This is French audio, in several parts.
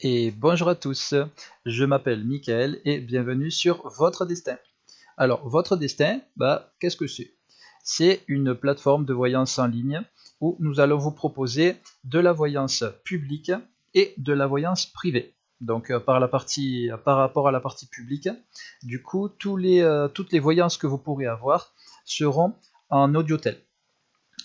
Et bonjour à tous, je m'appelle Michael et bienvenue sur Votre Destin. Alors, Votre Destin, qu'est-ce que c'est? C'est une plateforme de voyance en ligne où nous allons vous proposer de la voyance publique et de la voyance privée. Donc, par rapport à la partie publique, du coup, toutes les voyances que vous pourrez avoir seront en audiotel.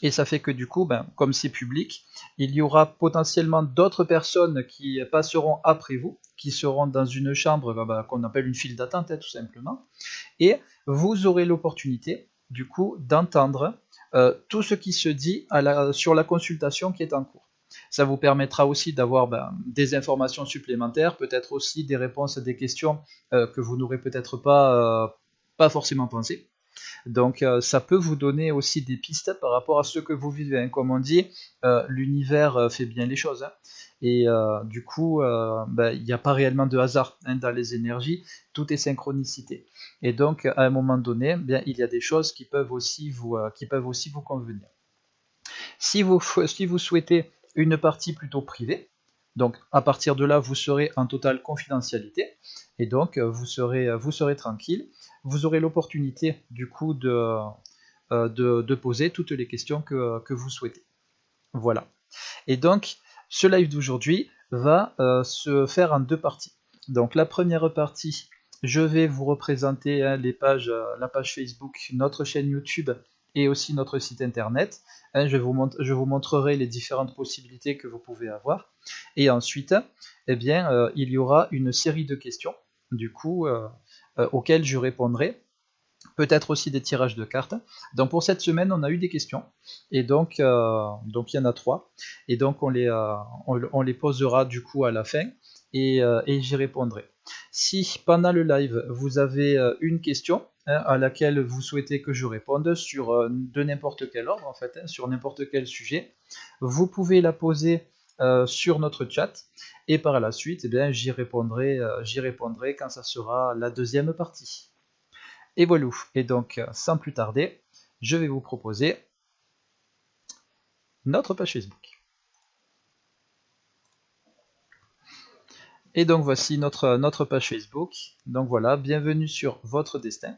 Et ça fait que du coup, comme c'est public, il y aura potentiellement d'autres personnes qui passeront après vous, qui seront dans une chambre qu'on appelle une file d'attente, tout simplement. Et vous aurez l'opportunité, du coup, d'entendre tout ce qui se dit sur la consultation qui est en cours. Ça vous permettra aussi d'avoir des informations supplémentaires, peut-être aussi des réponses à des questions que vous n'aurez peut-être pas forcément pensé. Donc ça peut vous donner aussi des pistes par rapport à ce que vous vivez, hein. Comme on dit, l'univers fait bien les choses, hein. Et du coup, il n'y a pas réellement de hasard, hein, dans les énergies, tout est synchronicité. Et donc, à un moment donné, il y a des choses qui peuvent aussi vous convenir. Si vous souhaitez une partie plutôt privée, donc à partir de là, vous serez en totale confidentialité, et donc vous serez tranquille. Vous aurez l'opportunité du coup de poser toutes les questions que vous souhaitez. Voilà. Et donc, ce live d'aujourd'hui va se faire en deux parties. Donc la première partie, je vais vous représenter, hein, la page Facebook, notre chaîne YouTube et aussi notre site internet. Hein, je vous montrerai les différentes possibilités que vous pouvez avoir. Et ensuite, il y aura une série de questions, du coup, auxquelles je répondrai. Peut-être aussi des tirages de cartes. Donc pour cette semaine, on a eu des questions. Et donc il y en a 3. Et donc on les posera du coup à la fin. Et j'y répondrai. Si pendant le live, vous avez une question, hein, à laquelle vous souhaitez que je réponde de n'importe quel ordre, en fait, hein, sur n'importe quel sujet, vous pouvez la poser sur notre chat. Et par la suite, j'y répondrai quand ça sera la deuxième partie. Et voilà. Et donc, sans plus tarder, je vais vous proposer notre page Facebook. Et donc voici notre page Facebook. Donc voilà, bienvenue sur Votre Destin.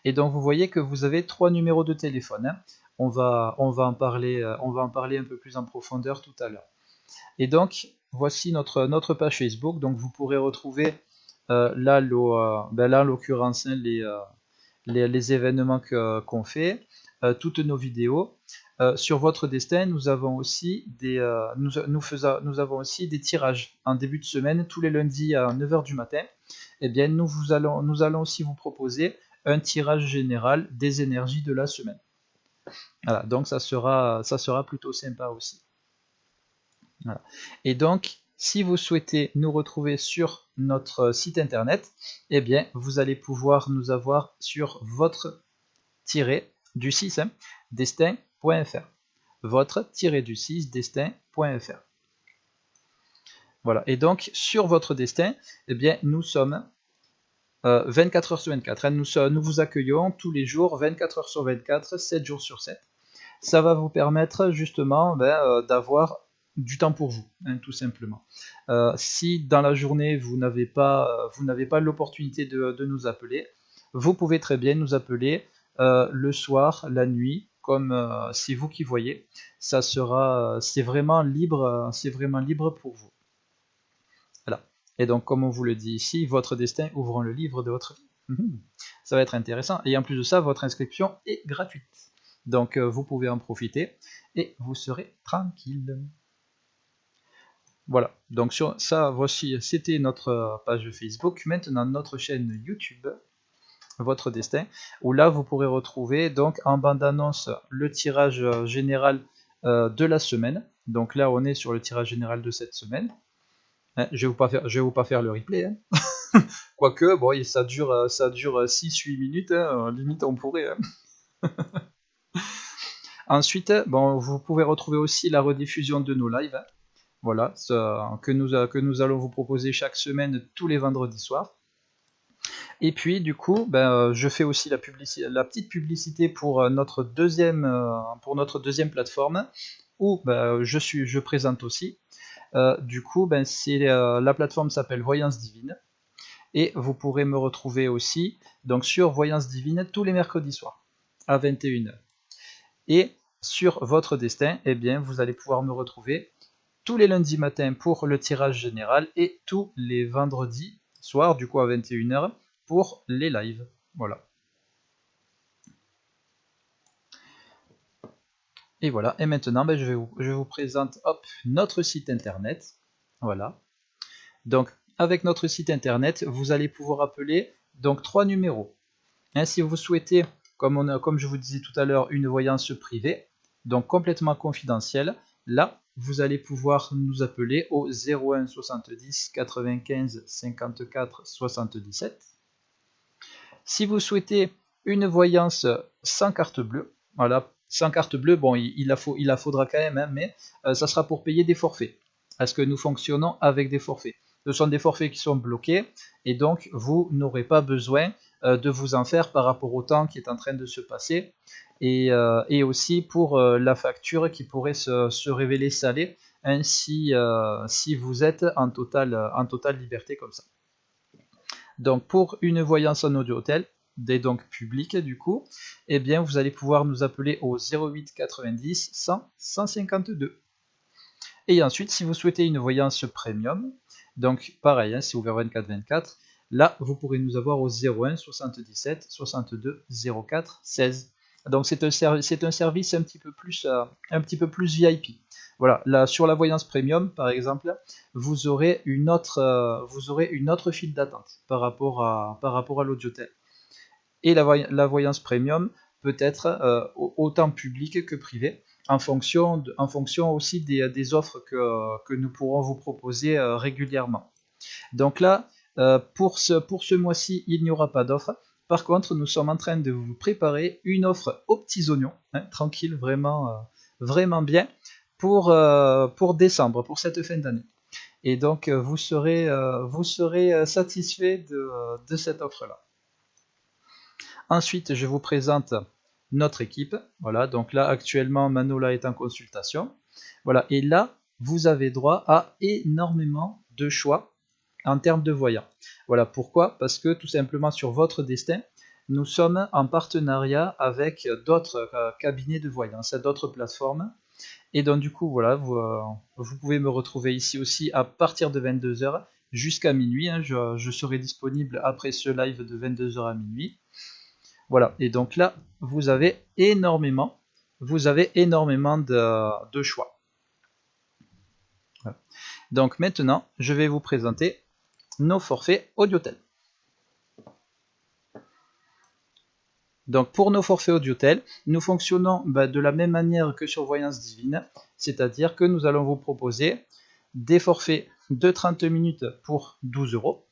Et donc vous voyez que vous avez 3 numéros de téléphone, hein. On va en parler un peu plus en profondeur tout à l'heure. Et donc voici notre page Facebook. Donc vous pourrez retrouver là en l'occurrence, hein, les événements qu'on fait, toutes nos vidéos. Sur Votre Destin, nous avons aussi nous avons aussi des tirages en début de semaine, tous les lundis à 9h du matin. Eh bien, nous allons aussi vous proposer un tirage général des énergies de la semaine. Voilà, donc ça sera plutôt sympa aussi. Voilà. Et donc, si vous souhaitez nous retrouver sur notre site internet, eh bien, vous allez pouvoir nous avoir sur votre-du-6, hein, destin.fr. Votre-du-6 destin.fr. Voilà. Et donc, sur votre destin, eh bien, nous sommes 24 heures sur 24. Hein, nous vous accueillons tous les jours, 24 heures sur 24, 7 jours sur 7. Ça va vous permettre justement d'avoir du temps pour vous, hein, tout simplement. Si dans la journée vous n'avez pas l'opportunité de nous appeler, vous pouvez très bien nous appeler le soir, la nuit, comme c'est vous qui voyez. C'est vraiment libre pour vous. Voilà. Et donc, comme on vous le dit ici, votre destin ouvrant le livre de votre vie. Ça va être intéressant. Et en plus de ça, votre inscription est gratuite. Donc vous pouvez en profiter et vous serez tranquille. Voilà, donc voici, c'était notre page Facebook. Maintenant notre chaîne YouTube, Votre Destin, où là vous pourrez retrouver donc en bande-annonce le tirage général de la semaine. Donc là on est sur le tirage général de cette semaine. Hein, je vais vous pas faire le replay, hein. Quoique, bon, ça dure 6-8 minutes, hein, limite on pourrait, hein. Ensuite, bon, vous pouvez retrouver aussi la rediffusion de nos lives, hein. Voilà, que nous allons vous proposer chaque semaine tous les vendredis soirs. Et puis du coup, je fais aussi la petite publicité pour notre deuxième plateforme où je présente aussi. Du coup, ben, la plateforme s'appelle Voyance Divine. Et vous pourrez me retrouver aussi donc, sur Voyance Divine tous les mercredis soirs à 21h. Et sur Votre Destin, eh bien, vous allez pouvoir me retrouver tous les lundis matins pour le tirage général et tous les vendredis soirs, du coup à 21h, pour les lives. Voilà. Et voilà, et maintenant ben, je vous présente notre site internet. Voilà. Donc avec notre site internet, vous allez pouvoir appeler donc 3 numéros. Si vous souhaitez, comme je vous disais tout à l'heure, une voyance privée, donc complètement confidentielle, là, vous allez pouvoir nous appeler au 01 70 95 54 77. Si vous souhaitez une voyance sans carte bleue, voilà, sans carte bleue, bon, il la faudra quand même, hein, mais ça sera pour payer des forfaits. Parce que nous fonctionnons avec des forfaits. Ce sont des forfaits qui sont bloqués, et donc vous n'aurez pas besoin de vous en faire par rapport au temps qui est en train de se passer, et aussi pour la facture qui pourrait se révéler salée, hein, si vous êtes en totale liberté comme ça. Donc pour une voyance en audio-hôtel, donc publique du coup, eh bien vous allez pouvoir nous appeler au 08 90 100 152. Et ensuite, si vous souhaitez une voyance premium, donc pareil, hein, c'est ouvert 24/24, là vous pourrez nous avoir au 01 77 62 04 16. Donc c'est un service un petit peu plus VIP. Voilà, là sur la voyance premium par exemple, vous aurez une autre file d'attente par rapport à l'audiotel. Et la voyance premium peut être autant publique que privée, en fonction aussi des offres que nous pourrons vous proposer régulièrement. Donc là, pour ce mois-ci, il n'y aura pas d'offre. Par contre, nous sommes en train de vous préparer une offre aux petits oignons, hein, tranquille, vraiment bien, pour décembre, pour cette fin d'année. Et donc, vous serez satisfait de cette offre-là. Ensuite, je vous présente notre équipe. Voilà, donc là, actuellement, Manola est en consultation. Voilà, et là, vous avez droit à énormément de choix en termes de voyants. Voilà, pourquoi? Parce que tout simplement sur Votre Destin, nous sommes en partenariat avec d'autres cabinets de voyance, d'autres plateformes. Et donc du coup, voilà, vous pouvez me retrouver ici aussi à partir de 22h jusqu'à minuit. Hein, je serai disponible après ce live de 22h à minuit. Voilà, et donc là, vous avez énormément de choix. Voilà. Donc maintenant, je vais vous présenter nos forfaits Audiotel. Donc pour nos forfaits Audiotel, nous fonctionnons de la même manière que sur Voyance Divine, c'est-à-dire que nous allons vous proposer des forfaits de 30 minutes pour 12 €.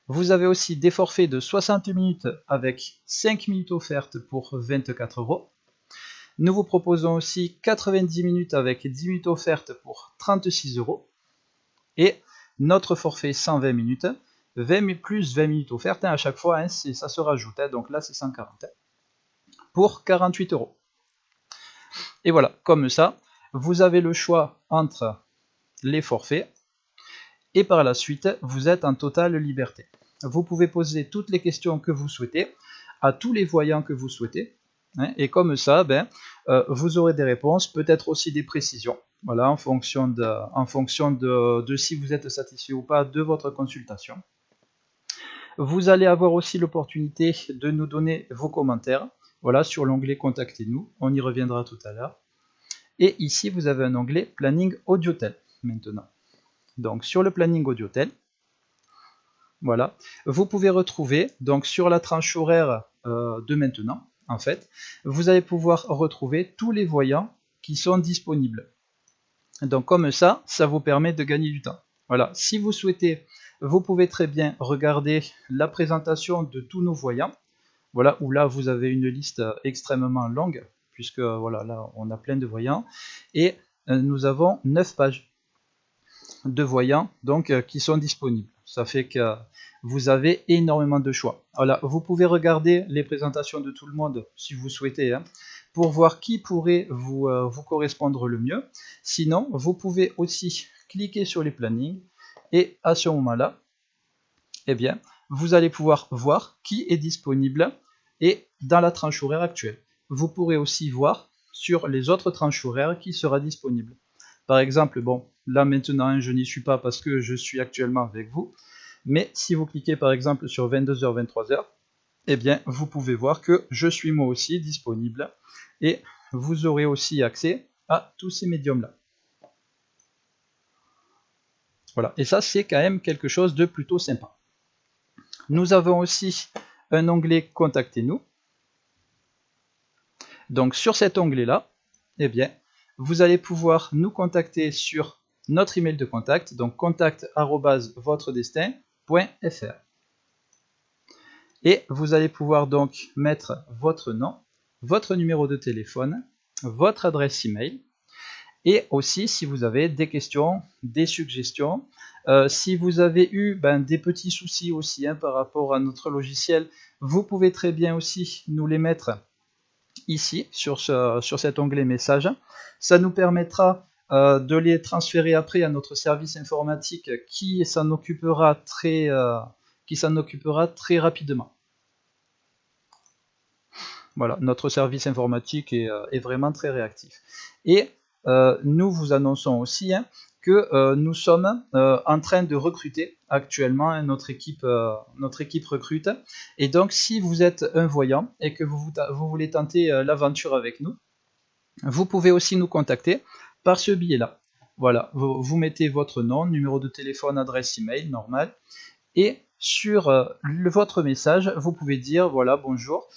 Vous avez aussi des forfaits de 60 minutes avec 5 minutes offertes pour 24 €. Nous vous proposons aussi 90 minutes avec 10 minutes offertes pour 36 €. Et notre forfait 120 minutes, 20 plus 20 minutes offertes, hein, à chaque fois, hein, ça se rajoute, hein, donc là c'est 140, hein, pour 48 €. Et voilà, comme ça, vous avez le choix entre les forfaits, et par la suite, vous êtes en totale liberté. Vous pouvez poser toutes les questions que vous souhaitez, à tous les voyants que vous souhaitez, hein, et comme ça, vous aurez des réponses, peut-être aussi des précisions, voilà, en fonction de si vous êtes satisfait ou pas de votre consultation. Vous allez avoir aussi l'opportunité de nous donner vos commentaires, voilà, sur l'onglet Contactez-nous, on y reviendra tout à l'heure. Et ici, vous avez un onglet Planning Audiotel, maintenant. Donc sur le Planning Audiotel, voilà, vous pouvez retrouver, donc sur la tranche horaire de maintenant, en fait, vous allez pouvoir retrouver tous les voyants qui sont disponibles. Donc comme ça vous permet de gagner du temps. Voilà, si vous souhaitez, vous pouvez très bien regarder la présentation de tous nos voyants. Voilà, où là vous avez une liste extrêmement longue, puisque voilà, là on a plein de voyants, et nous avons 9 pages de voyants donc qui sont disponibles. Ça fait que vous avez énormément de choix. Voilà, vous pouvez regarder les présentations de tout le monde si vous souhaitez, hein, pour voir qui pourrait vous correspondre le mieux. Sinon, vous pouvez aussi cliquer sur les plannings et à ce moment-là, eh bien, vous allez pouvoir voir qui est disponible et dans la tranche horaire actuelle. Vous pourrez aussi voir sur les autres tranches horaires qui sera disponible. Par exemple, bon, là maintenant, je n'y suis pas parce que je suis actuellement avec vous, mais si vous cliquez par exemple sur 22h, 23h, eh bien, vous pouvez voir que je suis moi aussi disponible et vous aurez aussi accès à tous ces médiums-là. Voilà, et ça, c'est quand même quelque chose de plutôt sympa. Nous avons aussi un onglet Contactez-nous. Donc sur cet onglet-là, eh bien, vous allez pouvoir nous contacter sur notre email de contact, donc contact@votredestin.fr. Et vous allez pouvoir donc mettre votre nom, votre numéro de téléphone, votre adresse email, et aussi si vous avez des questions, des suggestions, si vous avez eu des petits soucis aussi par rapport à notre logiciel, vous pouvez très bien aussi nous les mettre ici sur cet onglet message. Ça nous permettra de les transférer après à notre service informatique qui s'en occupera très rapidement. Voilà, notre service informatique est vraiment très réactif. Et nous vous annonçons aussi que nous sommes en train de recruter actuellement, notre équipe recrute. Et donc si vous êtes un voyant et que vous voulez tenter l'aventure avec nous, vous pouvez aussi nous contacter par ce biais-là. Voilà, vous mettez votre nom, numéro de téléphone, adresse email, normal, et sur votre message, vous pouvez dire, voilà, bonjour,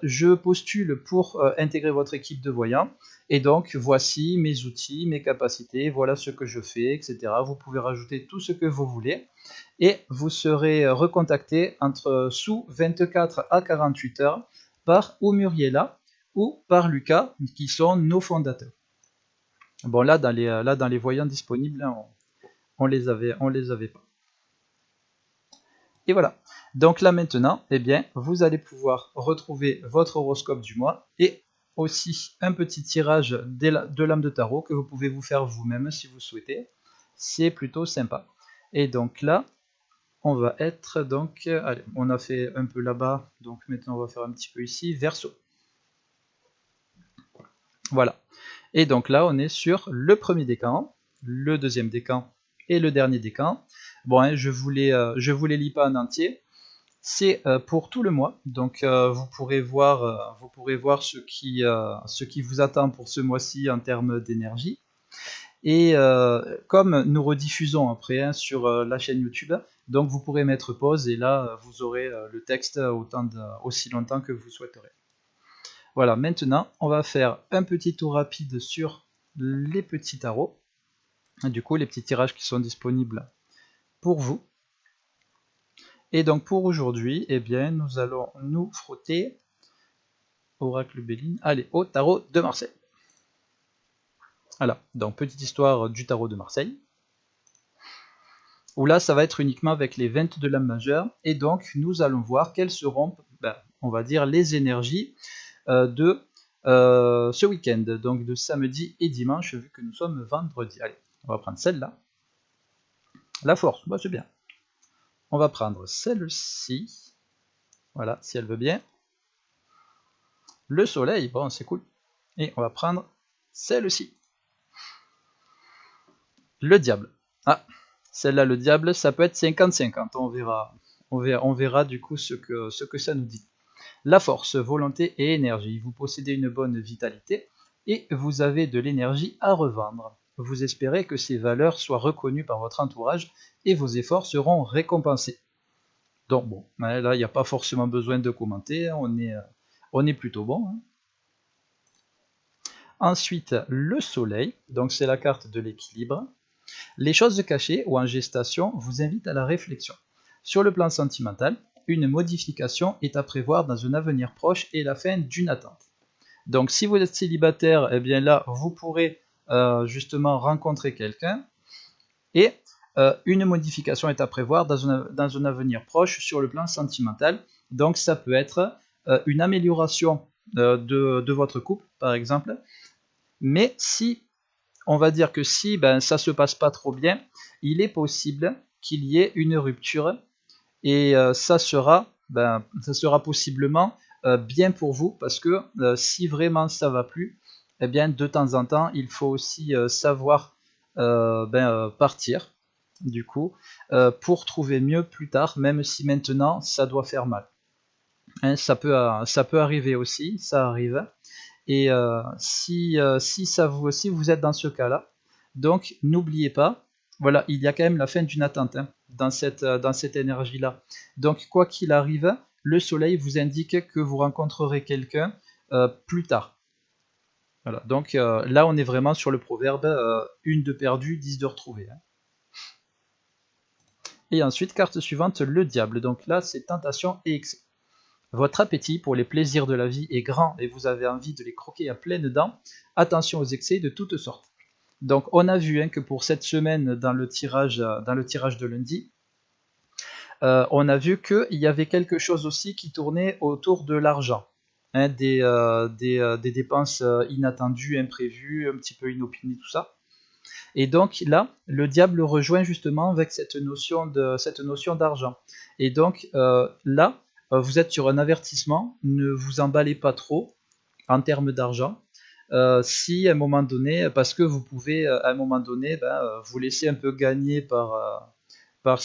je postule pour intégrer votre équipe de voyants, et donc voici mes outils, mes capacités, voilà ce que je fais, etc. Vous pouvez rajouter tout ce que vous voulez, et vous serez recontacté sous 24 à 48 heures par ou Muriela ou par Lucas, qui sont nos fondateurs. Bon, là, dans les voyants disponibles, on les avait pas. Et voilà. Donc là maintenant, eh bien, vous allez pouvoir retrouver votre horoscope du mois et aussi un petit tirage de lames de tarot que vous pouvez vous faire vous-même si vous souhaitez. C'est plutôt sympa. Et donc là, on va être donc, allez, on a fait un peu là-bas, donc maintenant on va faire un petit peu ici, Verseau. Voilà. Et donc là, on est sur le premier décan, le deuxième décan et le dernier décan. Bon, je vous les lis pas en entier. C'est pour tout le mois, donc vous pourrez voir ce qui vous attend pour ce mois-ci en termes d'énergie. Et comme nous rediffusons après sur la chaîne YouTube, donc vous pourrez mettre pause et là vous aurez le texte aussi longtemps que vous souhaiterez. Voilà, maintenant on va faire un petit tour rapide sur les petits tarots, du coup les petits tirages qui sont disponibles pour vous. Et donc pour aujourd'hui, eh bien, nous allons nous frotter Oracle Béline, allez, au tarot de Marseille. Voilà, donc petite histoire du tarot de Marseille, où là ça va être uniquement avec les 22 lames majeures, et donc nous allons voir quelles seront, on va dire, les énergies de ce week-end, donc de samedi et dimanche, vu que nous sommes vendredi. Allez, on va prendre celle-là. La force, c'est bien. On va prendre celle-ci, voilà, si elle veut bien. Le soleil, bon, c'est cool. Et on va prendre celle-ci. Le diable. Ah, celle-là, le diable, ça peut être 50-50. On verra du coup ce que ça nous dit. La force, volonté et énergie. Vous possédez une bonne vitalité et vous avez de l'énergie à revendre. Vous espérez que ces valeurs soient reconnues par votre entourage et vos efforts seront récompensés. Donc bon, là, il n'y a pas forcément besoin de commenter, on est plutôt bon. Hein. Ensuite, le soleil, donc c'est la carte de l'équilibre. Les choses cachées ou en gestation vous invitent à la réflexion. Sur le plan sentimental, une modification est à prévoir dans un avenir proche et la fin d'une attente. Donc si vous êtes célibataire, eh bien là, vous pourrez justement rencontrer quelqu'un et une modification est à prévoir dans un avenir proche sur le plan sentimental. Donc ça peut être une amélioration de votre couple, par exemple. Mais si, on va dire que si ça se passe pas trop bien, il est possible qu'il y ait une rupture et ça sera possiblement bien pour vous parce que si vraiment ça va plus, eh bien de temps en temps il faut aussi savoir partir du coup pour trouver mieux plus tard, même si maintenant ça doit faire mal. Hein, ça peut arriver aussi, ça arrive. Et si vous êtes dans ce cas-là, donc n'oubliez pas, voilà, il y a quand même la fin d'une attente hein, dans cette énergie-là. Donc quoi qu'il arrive, le soleil vous indique que vous rencontrerez quelqu'un plus tard. Voilà, donc là on est vraiment sur le proverbe une de perdue, 10 de retrouvée. Hein. Et ensuite, carte suivante, le diable. Donc là c'est tentation et excès. Votre appétit pour les plaisirs de la vie est grand et vous avez envie de les croquer à pleines dents. Attention aux excès de toutes sortes. Donc on a vu hein, que pour cette semaine dans le tirage de lundi, on a vu qu'il y avait quelque chose aussi qui tournait autour de l'argent. Hein, des dépenses inattendues, imprévues, un petit peu inopinées, tout ça. Et donc là, le diable rejoint justement avec cette notion d'argent. Et donc là, vous êtes sur un avertissement, ne vous emballez pas trop en termes d'argent. Si à un moment donné, parce que vous pouvez à un moment donné vous laisser un peu gagner par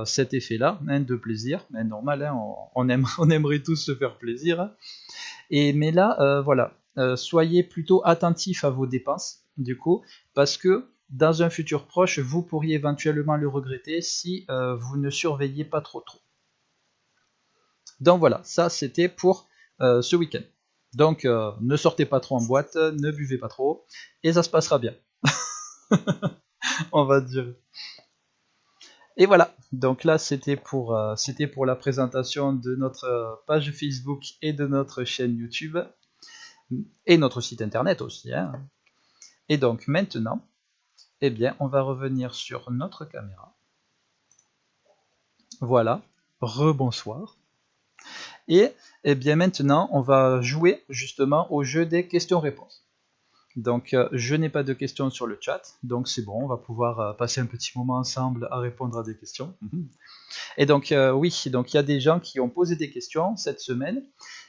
cet effet-là, hein, de plaisir, mais normal, hein, on aimerait tous se faire plaisir. Hein. Mais là, voilà, soyez plutôt attentifs à vos dépenses, du coup, parce que dans un futur proche, vous pourriez éventuellement le regretter si vous ne surveillez pas trop. Donc voilà, ça c'était pour ce week-end. Donc ne sortez pas trop en boîte, ne buvez pas trop, et ça se passera bien. On va dire. Et voilà, donc là c'était pour la présentation de notre page Facebook et de notre chaîne YouTube, et notre site internet aussi. Hein. Et donc maintenant, eh bien, on va revenir sur notre caméra. Voilà, rebonsoir. Et eh bien maintenant, on va jouer justement au jeu des questions-réponses. Donc je n'ai pas de questions sur le chat, donc c'est bon, on va pouvoir passer un petit moment ensemble à répondre à des questions. Et donc oui, donc il y a des gens qui ont posé des questions cette semaine.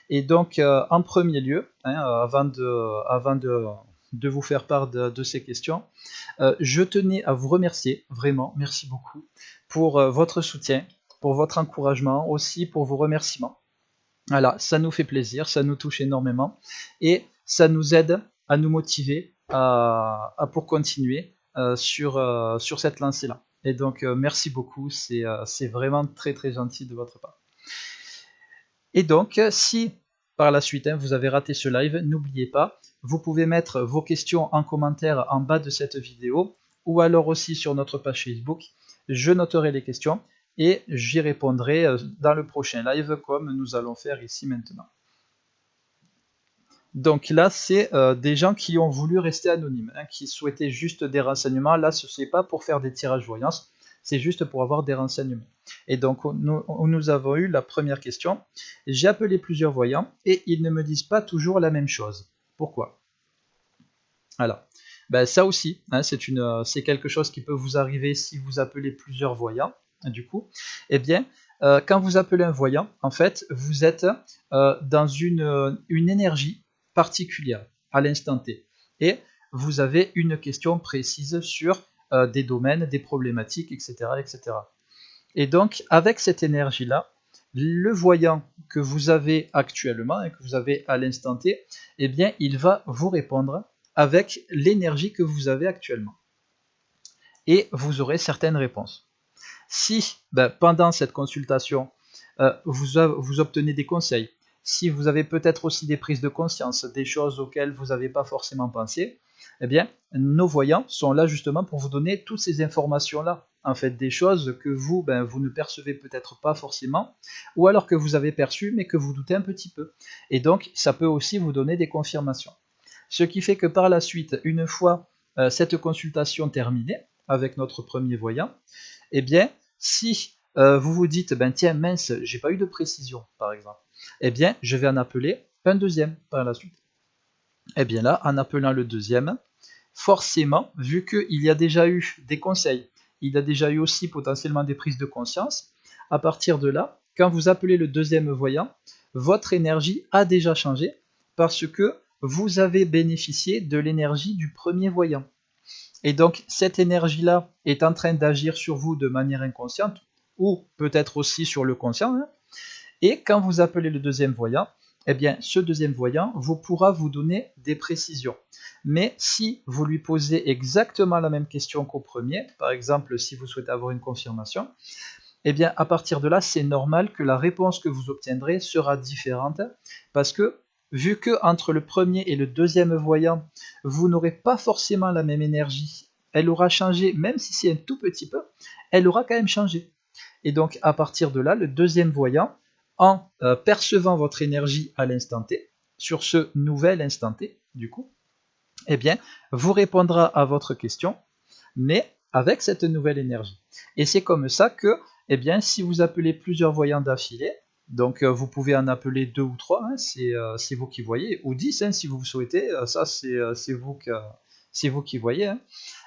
Et donc en premier lieu, hein, avant de vous faire part de ces questions, je tenais à vous remercier, vraiment, merci beaucoup, pour votre soutien, pour votre encouragement, aussi pour vos remerciements. Voilà, ça nous fait plaisir, ça nous touche énormément et ça nous aide à nous motiver pour continuer sur cette lancée-là. Et donc merci beaucoup, c'est vraiment très très gentil de votre part. Et donc si par la suite hein, vous avez raté ce live, n'oubliez pas, vous pouvez mettre vos questions en commentaire en bas de cette vidéo ou alors aussi sur notre page Facebook. Je noterai les questions et j'y répondrai dans le prochain live comme nous allons faire ici maintenant. Donc là, c'est des gens qui ont voulu rester anonymes, hein, qui souhaitaient juste des renseignements. Là, ce n'est pas pour faire des tirages voyance, c'est juste pour avoir des renseignements. Et donc, nous avons eu la première question. J'ai appelé plusieurs voyants et ils ne me disent pas toujours la même chose. Pourquoi? Alors, ça aussi, hein, c'est quelque chose qui peut vous arriver si vous appelez plusieurs voyants. Du coup, eh bien, quand vous appelez un voyant, en fait, vous êtes dans une énergie particulière à l'instant T. Et vous avez une question précise sur des domaines, des problématiques, etc., etc. Et donc, avec cette énergie-là, le voyant que vous avez actuellement et que vous avez à l'instant T, eh bien, il va vous répondre avec l'énergie que vous avez actuellement. Et vous aurez certaines réponses. Si pendant cette consultation, vous obtenez des conseils, si vous avez peut-être aussi des prises de conscience, des choses auxquelles vous n'avez pas forcément pensé, eh bien, nos voyants sont là justement pour vous donner toutes ces informations-là. En fait, des choses que vous ne percevez peut-être pas forcément, ou alors que vous avez perçues, mais que vous doutez un petit peu. Et donc, ça peut aussi vous donner des confirmations. Ce qui fait que par la suite, une fois cette consultation terminée, avec notre premier voyant, eh bien, si vous vous dites, tiens, mince, j'ai pas eu de précision, par exemple, eh bien, je vais en appeler un deuxième par la suite. Et bien là, en appelant le deuxième, forcément, vu qu'il y a déjà eu des conseils, il y a déjà eu aussi potentiellement des prises de conscience, à partir de là, quand vous appelez le deuxième voyant, votre énergie a déjà changé parce que vous avez bénéficié de l'énergie du premier voyant. Et donc, cette énergie-là est en train d'agir sur vous de manière inconsciente, ou peut-être aussi sur le conscient, hein. Et quand vous appelez le deuxième voyant, eh bien, ce deuxième voyant pourra vous donner des précisions. Mais si vous lui posez exactement la même question qu'au premier, par exemple, si vous souhaitez avoir une confirmation, eh bien, à partir de là, c'est normal que la réponse que vous obtiendrez sera différente, parce que, vu que entre le premier et le deuxième voyant, vous n'aurez pas forcément la même énergie, elle aura changé, même si c'est un tout petit peu, elle aura quand même changé. Et donc, à partir de là, le deuxième voyant, en percevant votre énergie à l'instant T, sur ce nouvel instant T, du coup, eh bien, vous répondra à votre question, mais avec cette nouvelle énergie. Et c'est comme ça que, eh bien, si vous appelez plusieurs voyants d'affilée, donc vous pouvez en appeler 2 ou 3, hein, c'est vous qui voyez, ou 10 hein, si vous souhaitez, ça c'est vous qui voyez, hein.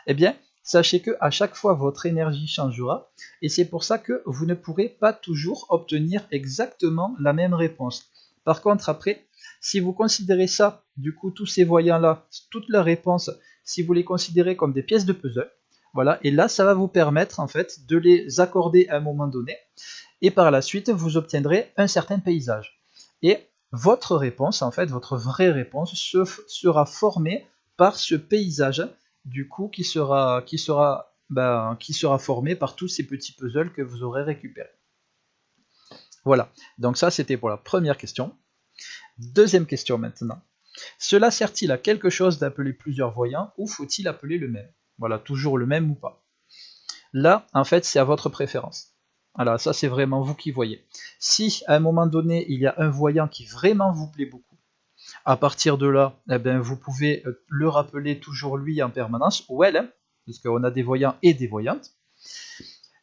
Eh bien, sachez que à chaque fois votre énergie changera, et c'est pour ça que vous ne pourrez pas toujours obtenir exactement la même réponse. Par contre, après, si vous considérez ça, du coup, tous ces voyants-là, toutes leurs réponses, si vous les considérez comme des pièces de puzzle, voilà, et là, ça va vous permettre en fait de les accorder à un moment donné, et par la suite, vous obtiendrez un certain paysage. Et votre réponse, en fait, votre vraie réponse, sera formée par ce paysage, du coup, qui sera formé par tous ces petits puzzles que vous aurez récupérés. Voilà, donc ça c'était pour la première question. Deuxième question maintenant. Cela sert-il à quelque chose d'appeler plusieurs voyants ou faut-il appeler le même? Voilà, toujours le même ou pas. Là, en fait, c'est à votre préférence. Voilà, ça c'est vraiment vous qui voyez. Si à un moment donné, il y a un voyant qui vraiment vous plaît beaucoup, à partir de là, eh bien, vous pouvez le rappeler toujours lui en permanence, ou elle, hein, parce qu'on a des voyants et des voyantes.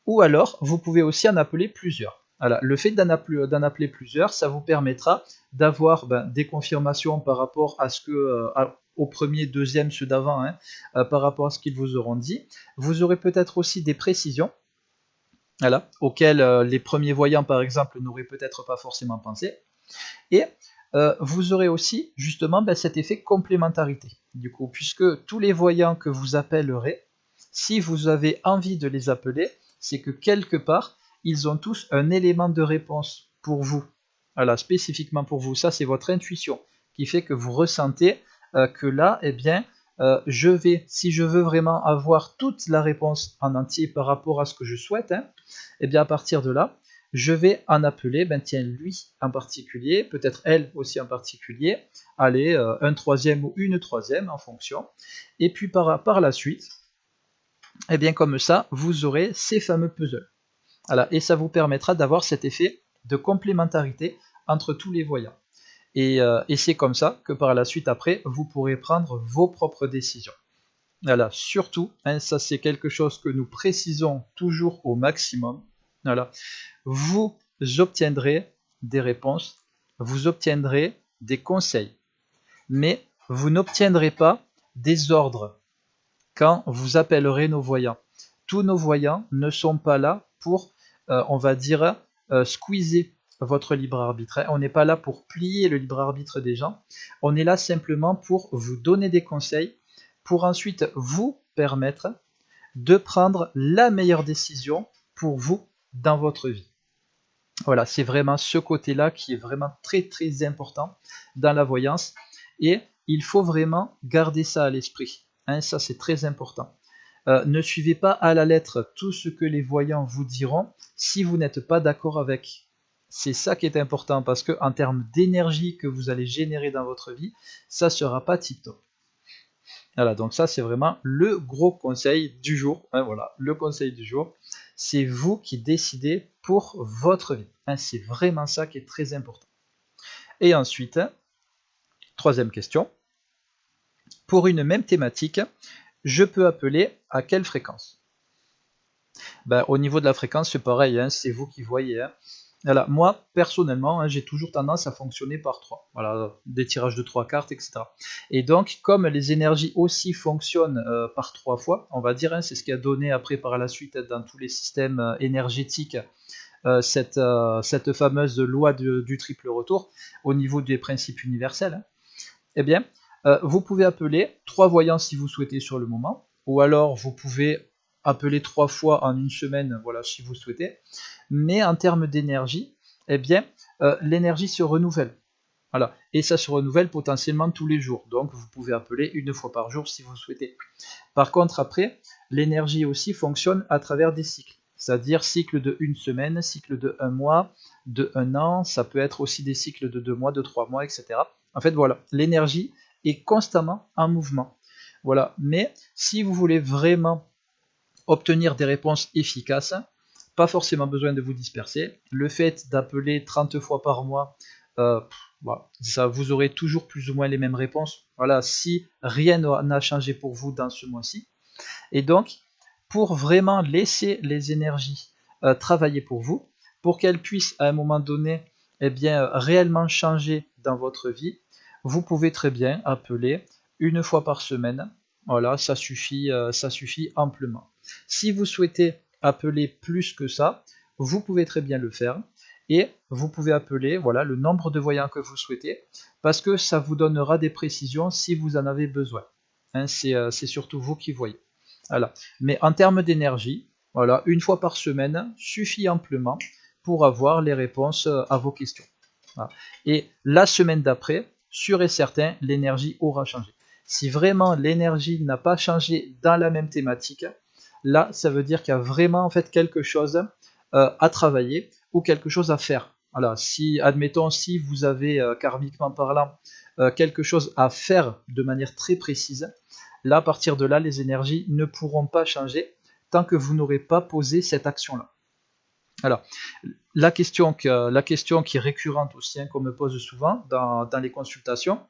Ou alors, vous pouvez aussi en appeler plusieurs. Voilà, le fait d'en appeler plusieurs, ça vous permettra d'avoir des confirmations par rapport à ce que, au premier, deuxième, ceux d'avant, hein, par rapport à ce qu'ils vous auront dit. Vous aurez peut-être aussi des précisions, voilà, auxquelles les premiers voyants, par exemple, n'auraient peut-être pas forcément pensé. Et vous aurez aussi justement cet effet complémentarité. Du coup, puisque tous les voyants que vous appellerez, si vous avez envie de les appeler, c'est que quelque part, ils ont tous un élément de réponse pour vous. Voilà, spécifiquement pour vous. Ça, c'est votre intuition qui fait que vous ressentez que là, eh bien, si je veux vraiment avoir toute la réponse en entier par rapport à ce que je souhaite, hein, eh bien, à partir de là, je vais en appeler, tiens, lui en particulier, peut-être elle aussi en particulier, allez, un troisième ou une troisième en fonction. Et puis par la suite, et bien comme ça, vous aurez ces fameux puzzles. Voilà, et ça vous permettra d'avoir cet effet de complémentarité entre tous les voyants. Et c'est comme ça que par la suite, après, vous pourrez prendre vos propres décisions. Voilà, surtout, hein, ça c'est quelque chose que nous précisons toujours au maximum. Voilà, vous obtiendrez des réponses, vous obtiendrez des conseils, mais vous n'obtiendrez pas des ordres quand vous appellerez nos voyants. Tous nos voyants ne sont pas là pour, on va dire, squeezer votre libre arbitre. On n'est pas là pour plier le libre arbitre des gens. On est là simplement pour vous donner des conseils, pour ensuite vous permettre de prendre la meilleure décision pour vous dans votre vie. Voilà, c'est vraiment ce côté-là qui est vraiment très très important dans la voyance et il faut vraiment garder ça à l'esprit. Hein, ça c'est très important. Ne suivez pas à la lettre tout ce que les voyants vous diront si vous n'êtes pas d'accord avec. C'est ça qui est important parce que en termes d'énergie que vous allez générer dans votre vie, ça ne sera pas tip-top. Voilà, donc ça c'est vraiment le gros conseil du jour. Hein, voilà, le conseil du jour. C'est vous qui décidez pour votre vie. Hein, c'est vraiment ça qui est très important. Et ensuite, troisième question. Pour une même thématique, je peux appeler à quelle fréquence? Au niveau de la fréquence, c'est pareil, hein, c'est vous qui voyez. Hein. Voilà, moi, personnellement, hein, j'ai toujours tendance à fonctionner par 3. Voilà, des tirages de 3 cartes, etc. Et donc, comme les énergies aussi fonctionnent par 3 fois, on va dire, hein, c'est ce qui a donné après par la suite dans tous les systèmes énergétiques cette fameuse loi du triple retour au niveau des principes universels, hein. Eh bien, vous pouvez appeler 3 voyants si vous souhaitez sur le moment, ou alors vous pouvez appeler 3 fois en une semaine, voilà, si vous souhaitez. Mais en termes d'énergie, eh bien, l'énergie se renouvelle. Voilà. Et ça se renouvelle potentiellement tous les jours. Donc, vous pouvez appeler une fois par jour si vous souhaitez. Par contre, après, l'énergie aussi fonctionne à travers des cycles. C'est-à-dire cycle de une semaine, cycle de un mois, de un an, ça peut être aussi des cycles de 2 mois, de 3 mois, etc. En fait, voilà, l'énergie est constamment en mouvement. Voilà. Mais si vous voulez vraiment obtenir des réponses efficaces, pas forcément besoin de vous disperser. Le fait d'appeler 30 fois par mois, voilà, ça, vous aurez toujours plus ou moins les mêmes réponses. Voilà, si rien n'a changé pour vous dans ce mois-ci. Et donc, pour vraiment laisser les énergies travailler pour vous, pour qu'elles puissent à un moment donné eh bien, réellement changer dans votre vie, vous pouvez très bien appeler une fois par semaine. Voilà, ça suffit amplement. Si vous souhaitez appeler plus que ça, vous pouvez très bien le faire. Et vous pouvez appeler voilà, le nombre de voyants que vous souhaitez, parce que ça vous donnera des précisions si vous en avez besoin. Hein, c'est surtout vous qui voyez. Voilà. Mais en termes d'énergie, voilà, une fois par semaine suffit amplement pour avoir les réponses à vos questions. Voilà. Et la semaine d'après, sûr et certain, l'énergie aura changé. Si vraiment l'énergie n'a pas changé dans la même thématique, là, ça veut dire qu'il y a vraiment en fait quelque chose à travailler ou quelque chose à faire. Voilà. Si, admettons, si vous avez karmiquement parlant quelque chose à faire de manière très précise, là, à partir de là, les énergies ne pourront pas changer tant que vous n'aurez pas posé cette action-là. Alors, la question qui est récurrente aussi, hein, qu'on me pose souvent dans les consultations,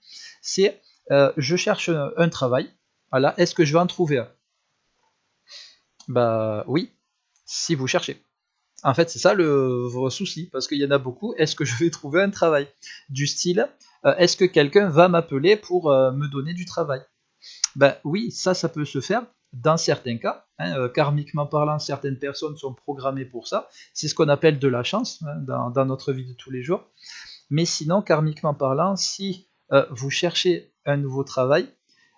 c'est je cherche un travail, voilà, est-ce que je vais en trouver un? Bah oui, si vous cherchez. En fait, c'est ça vos souci, parce qu'il y en a beaucoup. Est-ce que je vais trouver un travail? Du style, est-ce que quelqu'un va m'appeler pour me donner du travail? Ben oui, ça peut se faire dans certains cas, hein, karmiquement parlant, certaines personnes sont programmées pour ça. C'est ce qu'on appelle de la chance, hein, dans notre vie de tous les jours. Mais sinon, karmiquement parlant, si vous cherchez un nouveau travail,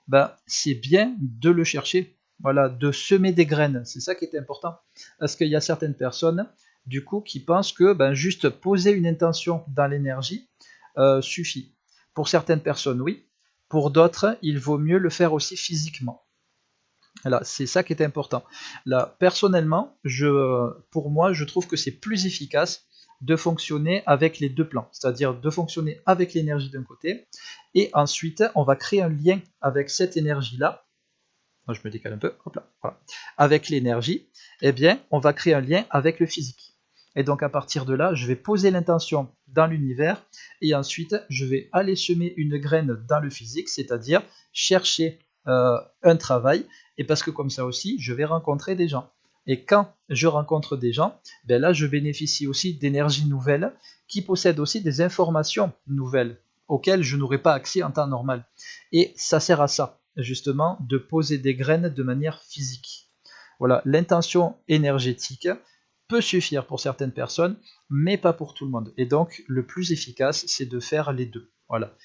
ben, c'est bien de le chercher. Voilà, de semer des graines, c'est ça qui est important. Parce qu'il y a certaines personnes, du coup, qui pensent que ben, juste poser une intention dans l'énergie suffit. Pour certaines personnes, oui. Pour d'autres, il vaut mieux le faire aussi physiquement. Là, c'est ça qui est important. Là, personnellement, pour moi, je trouve que c'est plus efficace de fonctionner avec les deux plans, c'est-à-dire de fonctionner avec l'énergie d'un côté, et ensuite, on va créer un lien avec cette énergie-là. Je me décale un peu, hop là, voilà. Avec l'énergie, eh bien, on va créer un lien avec le physique. Et donc, à partir de là, je vais poser l'intention dans l'univers, et ensuite, je vais aller semer une graine dans le physique, c'est-à-dire chercher un travail, et parce que comme ça aussi, je vais rencontrer des gens. Et quand je rencontre des gens, ben là, je bénéficie aussi d'énergies nouvelles qui possèdent aussi des informations nouvelles auxquelles je n'aurais pas accès en temps normal. Et ça sert à ça, justement, de poser des graines de manière physique. Voilà, l'intention énergétique peut suffire pour certaines personnes, mais pas pour tout le monde. Et donc, le plus efficace, c'est de faire les deux. Voilà,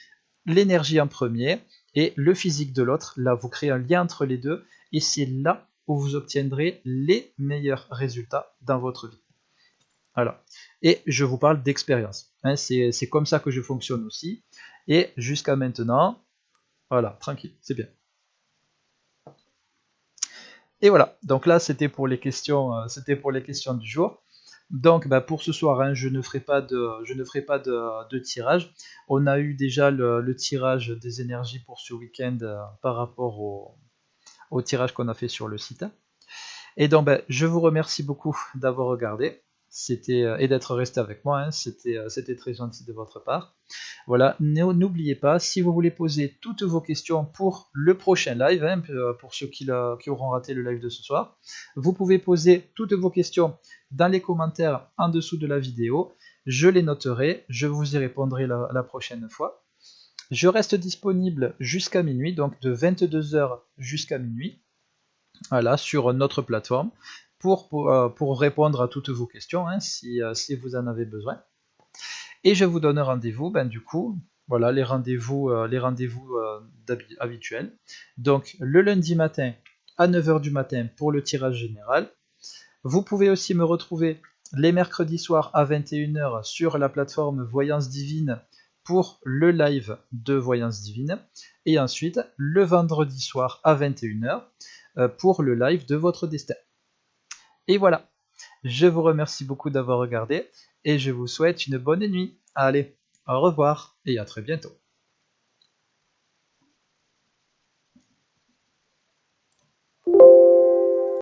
l'énergie en premier et le physique de l'autre. Là, vous créez un lien entre les deux et c'est là où vous obtiendrez les meilleurs résultats dans votre vie. Voilà. Et je vous parle d'expérience. Hein, c'est comme ça que je fonctionne aussi. Et jusqu'à maintenant, voilà, tranquille, c'est bien. Et voilà, donc là c'était pour les questions du jour. Donc bah, pour ce soir, hein, je ne ferai pas de tirage. On a eu déjà le tirage des énergies pour ce week-end par rapport au tirage qu'on a fait sur le site. Et donc bah, je vous remercie beaucoup d'avoir regardé et d'être resté avec moi, hein. C'était très gentil de votre part. Voilà, n'oubliez pas, si vous voulez poser toutes vos questions pour le prochain live, hein, pour ceux qui auront raté le live de ce soir, vous pouvez poser toutes vos questions dans les commentaires en dessous de la vidéo. je les noterai, je vous y répondrai la prochaine fois. Je reste disponible jusqu'à minuit, donc de 22 h jusqu'à minuit, voilà, sur notre plateforme, pour répondre à toutes vos questions, hein, si vous en avez besoin. Et je vous donne rendez-vous, du coup, voilà, les rendez-vous habituels. Donc, le lundi matin à 9 h du matin pour le tirage général. Vous pouvez aussi me retrouver les mercredis soirs à 21 h sur la plateforme Voyance Divine pour le live de Voyance Divine. Et ensuite, le vendredi soir à 21 h pour le live de votre destin. Et voilà, je vous remercie beaucoup d'avoir regardé et je vous souhaite une bonne nuit. Allez, au revoir et à très bientôt.